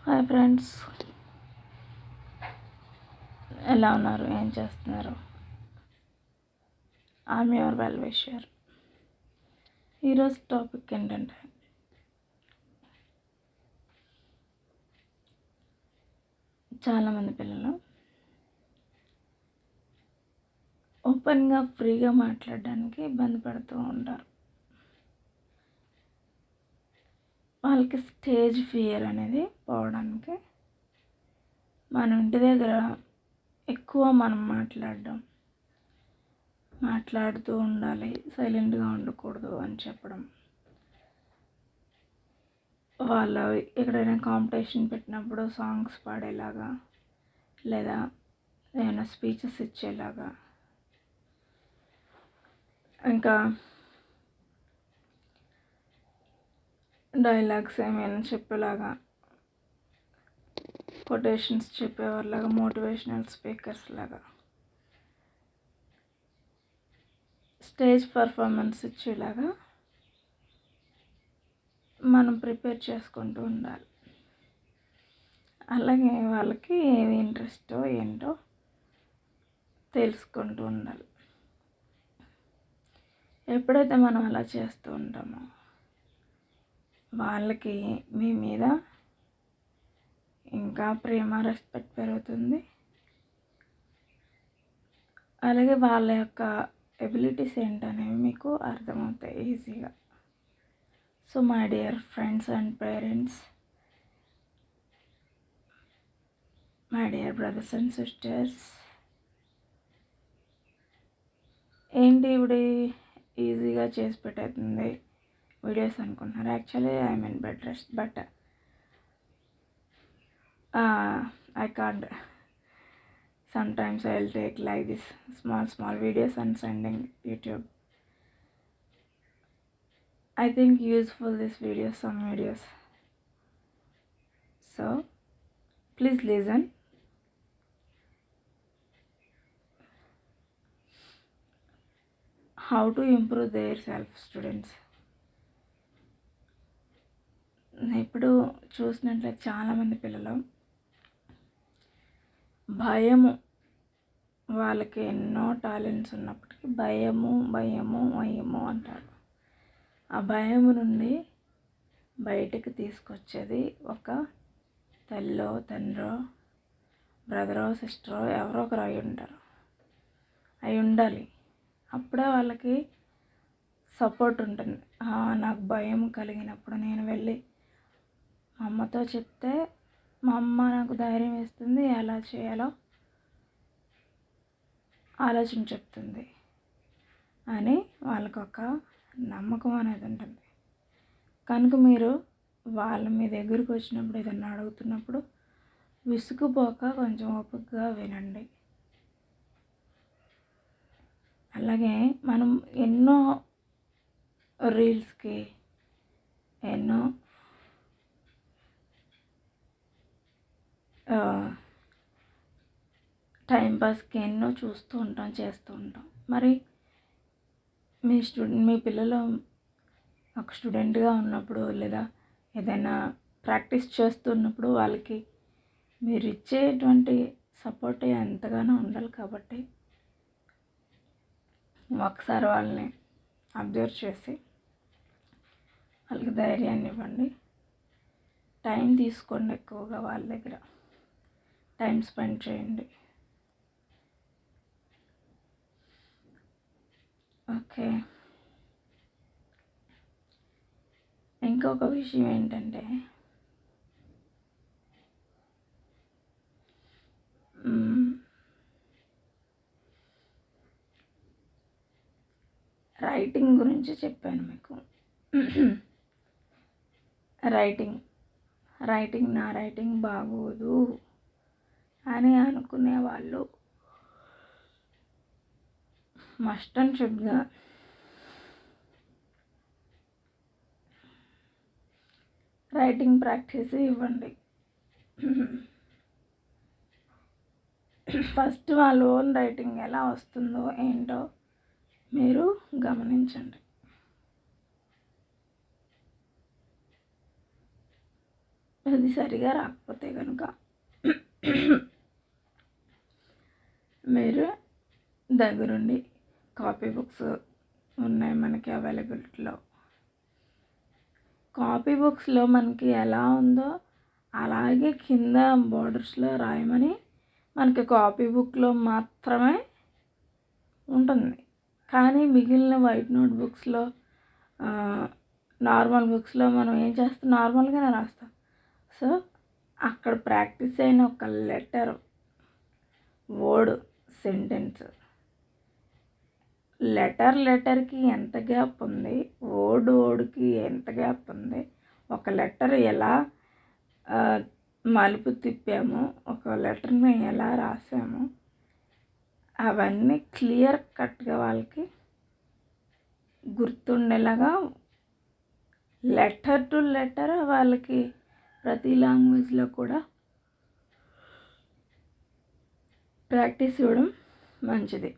Hi friends, ఎలా ఉన్నారు? ఏం చేస్తున్నారు? I'm your well wisher. ఈరోజు టాపిక్ ఏంటంటే, చాలామంది పిల్లలు ఓపెన్గా ఫ్రీగా మాట్లాడడానికి ఇబ్బంది పడుతూ ఉంటారు. వాళ్ళకి స్టేజ్ ఫియర్ అనేది పోవడానికి మన ఇంటి దగ్గర ఎక్కువ మనం మాట్లాడుతూ ఉండాలి, సైలెంట్గా ఉండకూడదు అని చెప్పడం, వాళ్ళు ఎక్కడైనా కాంపిటీషన్ పెట్టినప్పుడు సాంగ్స్ పాడేలాగా లేదా ఏమైనా స్పీచెస్ ఇచ్చేలాగా, ఇంకా డైలాగ్స్ ఏమైనా చెప్పేలాగా, కొటేషన్స్ చెప్పేవాళ్ళలాగా, మోటివేషనల్ స్పీకర్స్ లాగా స్టేజ్ పర్ఫార్మెన్స్ ఇచ్చేలాగా మనం ప్రిపేర్ చేసుకుంటూ ఉండాలి. అలాగే వాళ్ళకి ఏమి ఇంట్రెస్టో ఏంటో తెలుసుకుంటూ ఉండాలి. ఎప్పుడైతే మనం అలా చేస్తూ ఉంటామో వాళ్ళకి మీ మీద ఇంకా ప్రేమ, రెస్పెక్ట్ పెరుగుతుంది. అలాగే వాళ్ళ యొక్క ఎబిలిటీస్ ఏంటనేవి మీకు అర్థమవుతాయి ఈజీగా. So my dear friends and parents, my dear brothers and sisters, ఏంటి ఇప్పుడు ఈజీగా చేసి పెట్టేస్తుంది వీడియోస్ అనుకుంటున్నారు. Actually I mean bed rest, but I can't. Sometimes I'll take like this small videos and sending YouTube. I think useful this videos, some videos. So please listen. How to improve their self, students. ఇప్పుడు చూసినట్లయితే చాలామంది పిల్లలు భయము, వాళ్ళకి ఎన్నో talents ఉన్నప్పటికీ భయము అంటారు. ఆ భయము నుండి బయటకు తీసుకొచ్చేది ఒక తల్లో, తండ్రో, బ్రదరో, సిస్టరో ఎవరో ఒకరు అయి ఉండాలి. అప్పుడే వాళ్ళకి సపోర్ట్ ఉంటుంది. నాకు భయం కలిగినప్పుడు నేను వెళ్ళి మా అమ్మతో చెప్తే మా అమ్మ నాకు ధైర్యం ఇస్తుంది, ఎలా చేయాలో ఆలోచన చెప్తుంది అని వాళ్ళకు ఒక నమ్మకం అనేది ఉంటుంది. కనుక మీరు వాళ్ళు మీ దగ్గరకు వచ్చినప్పుడు ఏదన్నా అడుగుతున్నప్పుడు విసుగుపోక కొంచెం ఓపికగా వినండి. అలాగే మనం ఎన్నో రీల్స్కి, ఎన్నో టైంపాస్కి ఎన్నో చూస్తూ ఉంటాం, చేస్తూ ఉంటాం. మరి మీ పిల్లలు ఒక స్టూడెంట్గా ఉన్నప్పుడు లేదా ఏదైనా ప్రాక్టీస్ చేస్తున్నప్పుడు వాళ్ళకి మీరు ఇచ్చేటువంటి సపోర్ట్ ఎంతగానో ఉండాలి. కాబట్టి ఒకసారి వాళ్ళని అబ్జర్వ్ చేసి వాళ్ళకి ధైర్యాన్ని ఇవ్వండి. టైం తీసుకోండి, ఎక్కువగా వాళ్ళ దగ్గర టైం స్పెండ్ చేయండి. ఓకే, ఇంకొక విషయం ఏంటంటే, రైటింగ్ గురించి చెప్పాను మీకు. రైటింగ్ నా రైటింగ్ బాగోదు అని అనుకునే వాళ్ళు మస్ట్ అండ్ షుడ్గా రైటింగ్ ప్రాక్టీస్ ఇవ్వండి. ఫస్ట్ వాళ్ళ ఓన్ రైటింగ్ ఎలా వస్తుందో ఏంటో మీరు గమనించండి. అది సరిగా రాకపోతే కనుక మీరు దగ్గరుండి కాపీ బుక్స్ ఉన్నాయి మనకి అవైలబిలిటీలో. కాపీ బుక్స్లో మనకి ఎలా ఉందో అలాగే కింద బోర్డర్స్లో రాయమని మనకి కాపీ బుక్లో మాత్రమే ఉంటుంది. కానీ మిగిలిన వైట్ నోట్ బుక్స్లో, నార్మల్ బుక్స్లో మనం ఏం చేస్తాం, నార్మల్గానే రాస్తాం. సో అక్కడ ప్రాక్టీస్ అయిన ఒక లెటర్, వర్డ్, సెంటెన్స్, లెటర్కి ఎంత గ్యాప్ ఉంది, వర్డ్కి ఎంత గ్యాప్ ఉంది, ఒక లెటర్ ఎలా మలుపు తిప్పాము, ఒక లెటర్ని ఎలా రాసాము, అవన్నీ క్లియర్ కట్గా వాళ్ళకి గుర్తుండేలాగా లెటర్ టు లెటర్ వాళ్ళకి ప్రతి లాంగ్వేజ్లో కూడా ప్రాక్టీస్ ఇవ్వడం మంచిది.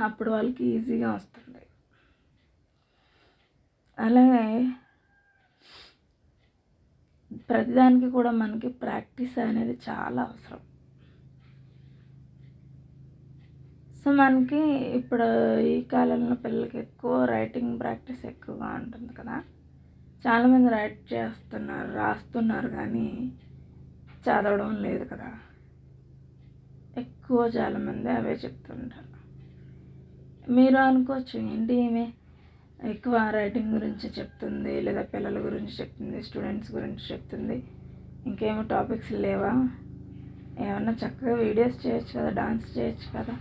అప్పుడు వాళ్ళకి ఈజీగా వస్తుంది. అలాగే ప్రతిదానికి కూడా మనకి ప్రాక్టీస్ అనేది చాలా అవసరం. సో మనకి ఇప్పుడు ఈ కాలంలో పిల్లలకి ఎక్కువ రైటింగ్ ప్రాక్టీస్ ఎక్కువగా ఉంటుంది కదా. చాలామంది రాస్తున్నారు కానీ చదవడం లేదు కదా. ఎక్కువ చాలామంది అవే చెప్తుంటారు. మీరు అనుకోవచ్చు, ఏంటి ఈమె ఎక్కువ రైటింగ్ గురించి చెప్తుంది, లేదా పిల్లల గురించి చెప్తుంది, స్టూడెంట్స్ గురించి చెప్తుంది, ఇంకేమో టాపిక్స్ లేవా, ఏమన్నా చక్కగా వీడియోస్ చేయొచ్చు కదా, డాన్స్ చేయొచ్చు కదా,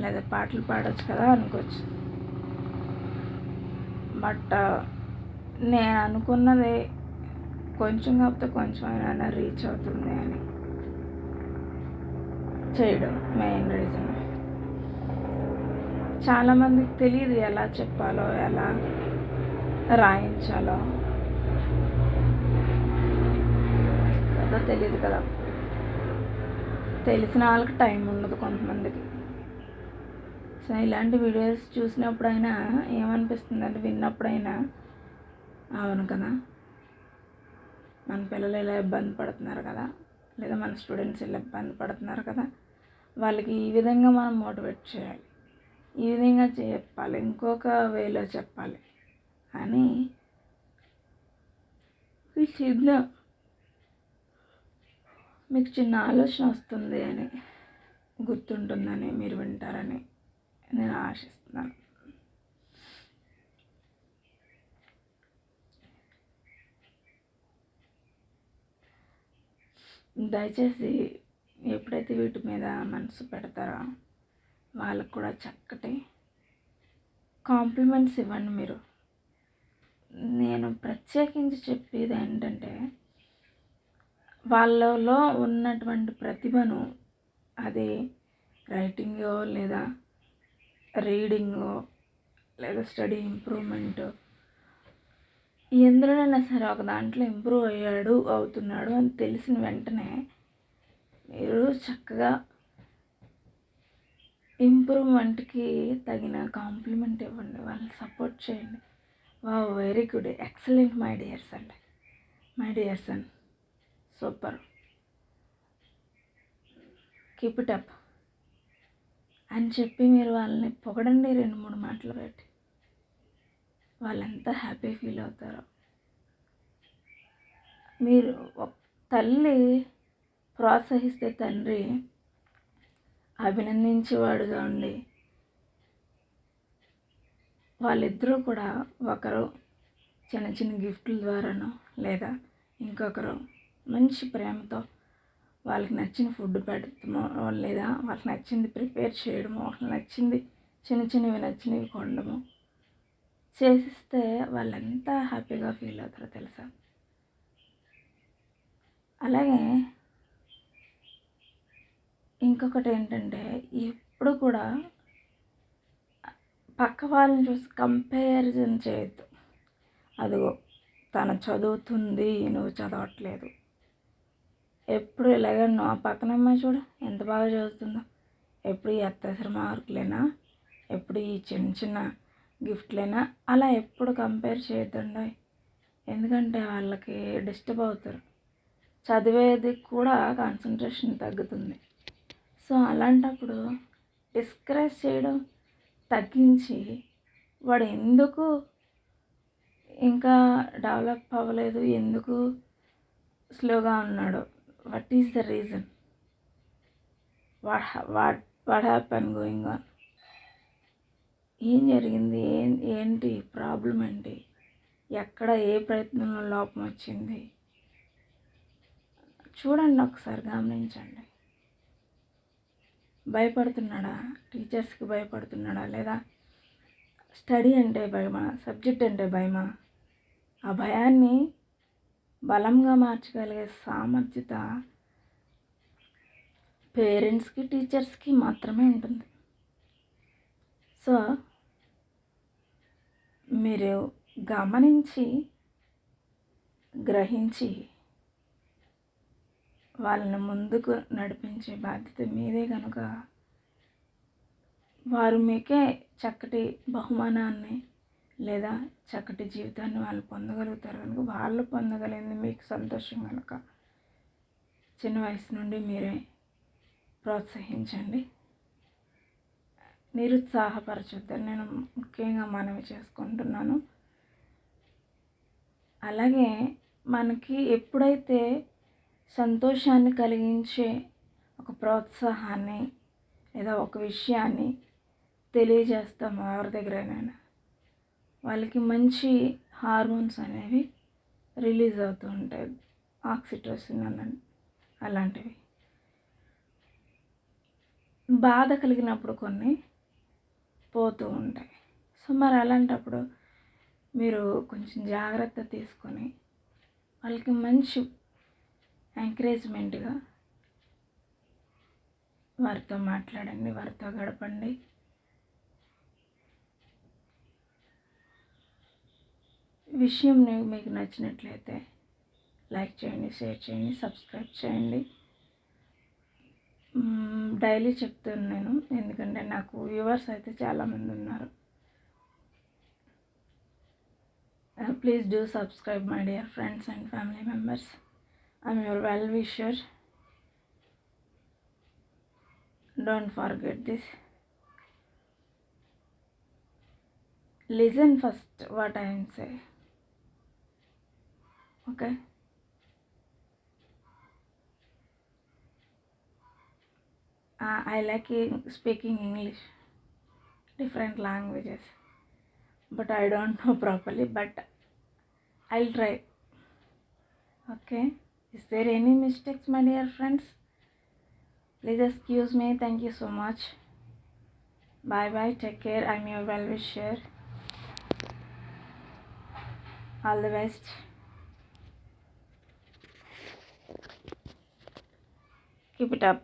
లేదా పాటలు పాడవచ్చు కదా అనుకోవచ్చు. బట్ నేను అనుకున్నది కొంచెం కాకపోతే కొంచెం అయినా రీచ్ అవుతుంది అని చేయడం మెయిన్ రీజన్. చాలామందికి తెలియదు ఎలా చెప్పాలో, ఎలా రాయించాలో కదా, తెలియదు కదా. తెలిసిన వాళ్ళకి టైం ఉండదు కొంతమందికి. సో ఇలాంటి వీడియోస్ చూసినప్పుడైనా ఏమనిపిస్తుంది అంటే, విన్నప్పుడైనా అవును కదా, మన పిల్లలు ఇలా ఇబ్బంది పడుతున్నారు కదా, లేదా మన స్టూడెంట్స్ ఇలా ఇబ్బంది పడుతున్నారు కదా, వాళ్ళకి ఈ విధంగా మనం మోటివేట్ చేయాలి, ఈ విధంగా చెప్పాలి, ఇంకొక వేలో చెప్పాలి అని మీకు చిన్న ఆలోచన వస్తుంది అని, గుర్తుంటుందని, మీరు వింటారని నేను ఆశిస్తున్నాను. దయచేసి ఎప్పుడైతే వీటి మీద మనసు పెడతారో వాళ్ళకు కూడా చక్కటి కాంప్లిమెంట్స్ ఇవ్వండి. మీరు, నేను ప్రత్యేకించి చెప్పేది ఏంటంటే, వాళ్ళలో ఉన్నటువంటి ప్రతిభను, అది రైటింగో లేదా రీడింగో లేదా స్టడీ ఇంప్రూవ్మెంట్, ఎందులోనైనా సరే ఒక దాంట్లో ఇంప్రూవ్ అవుతున్నాడు అని తెలిసిన వెంటనే మీరు చక్కగా ఇంప్రూవ్మెంట్కి తగిన కాంప్లిమెంట్ ఇవ్వండి, వాళ్ళని సపోర్ట్ చేయండి. Wow, very good, excellent my dear son, my dear son, super, keep it up అని చెప్పి మీరు వాళ్ళని పొగడండి 2-3 మాటలు పెట్టి. వాళ్ళంతా హ్యాపీ ఫీల్ అవుతారు. మీరు తల్లి ప్రోత్సహిస్తే తండ్రి అభినందించేవాడుగా ఉండి, వాళ్ళిద్దరూ కూడా ఒకరు చిన్న చిన్న గిఫ్ట్ల ద్వారానో లేదా ఇంకొకరు మంచి ప్రేమతో వాళ్ళకి నచ్చిన ఫుడ్ పెడతామో, లేదా వాళ్ళకి నచ్చింది ప్రిపేర్ చేయడమో, వాళ్ళకి నచ్చింది నచ్చినవి కొనడము చేసిస్తే వాళ్ళెంత హ్యాపీగా ఫీల్ అవుతారో తెలుసా. అలాగే ఇంకొకటి ఏంటంటే, ఎప్పుడు కూడా పక్క వాళ్ళని చూసి కంపారిజన్ చేయొద్దు. అదిగో తను చదువుతుంది, నువ్వు చదవట్లేదు. ఎప్పుడు ఇలాగే ఆ పక్కన అమ్మాయి చూడు ఎంత బాగా చదువుతుందో, ఎప్పుడు ఈ అత్యవసర మార్కులేనా, ఎప్పుడు ఈ చిన్న చిన్న గిఫ్ట్లేనా, అలా ఎప్పుడు కంపేర్ చేయొద్దండి. ఎందుకంటే వాళ్ళకి డిస్టర్బ్ అవుతారు, చదివేది కూడా కాన్సన్ట్రేషన్ తగ్గుతుంది. సో అలాంటప్పుడు డిస్కరేజ్ చేయడం తగ్గించి వాడు ఎందుకు ఇంకా డెవలప్ అవ్వలేదు, ఎందుకు స్లోగా ఉన్నాడు, what is the reason, what happen going on, ఏం జరిగింది, ఏంటి ప్రాబ్లం ఏంటి, ఎక్కడ ఏ ప్రయత్నంలో లోపం వచ్చింది చూడండి, ఒకసారి గమనించండి. భయపడుతున్నాడా, టీచర్స్కి భయపడుతున్నాడా, లేదా స్టడీ అంటే భయమా, సబ్జెక్ట్ అంటే భయమా? ఆ భయాన్ని బలంగా మార్చగలిగే సామర్థ్యత పేరెంట్స్కి, టీచర్స్కి మాత్రమే ఉంటుంది. సో మీరు గమనించి గ్రహించి వాళ్ళని ముందుకు నడిపించే బాధ్యత మీదే కనుక వారు మీకే చక్కటి బహుమానాన్ని లేదా చక్కటి జీవితాన్ని వాళ్ళు పొందగలుగుతారు కనుక, వాళ్ళు పొందగలిగింది మీకు సంతోషం కనుక చిన్న వయసు నుండి మీరే ప్రోత్సహించండి, నిరుత్సాహపరచొద్దని నేను ముఖ్యంగా మనవి చేసుకుంటున్నాను. అలాగే మనకి ఎప్పుడైతే సంతోషాన్ని కలిగించే ఒక ప్రోత్సాహాన్ని లేదా ఒక విషయాన్ని తెలియజేస్తాము ఎవరి దగ్గరైనా, వాళ్ళకి మంచి హార్మోన్స్ అనేవి రిలీజ్ అవుతూ ఉంటాయి, ఆక్సిటోసిన్ అని అలాంటివి. బాధ కలిగినప్పుడు కొన్ని పోతూ ఉంటాయి. సో మరి అలాంటప్పుడు మీరు కొంచెం జాగ్రత్త తీసుకొని వాళ్ళకి మంచి ఎంకరేజ్మెంట్గా వారితో మాట్లాడండి, వారితో గడపండి. విషయం మీకు నచ్చినట్లయితే లైక్ చేయండి, షేర్ చేయండి, సబ్స్క్రైబ్ చేయండి. డైలీ చెప్తాను నేను, ఎందుకంటే నాకు వ్యూవర్స్ అయితే చాలామంది ఉన్నారు. Please do subscribe my dear friends and family members. I'm your well wisher. Don't forget this. Listen first what I am saying. Okay? I like speaking English, different languages, but I don't know properly, but I'll try. Okay? Is there any mistakes, my dear friends? Please excuse me. Thank you so much. Bye bye. Take care. I'm your well wisher. All the best. Keep it up.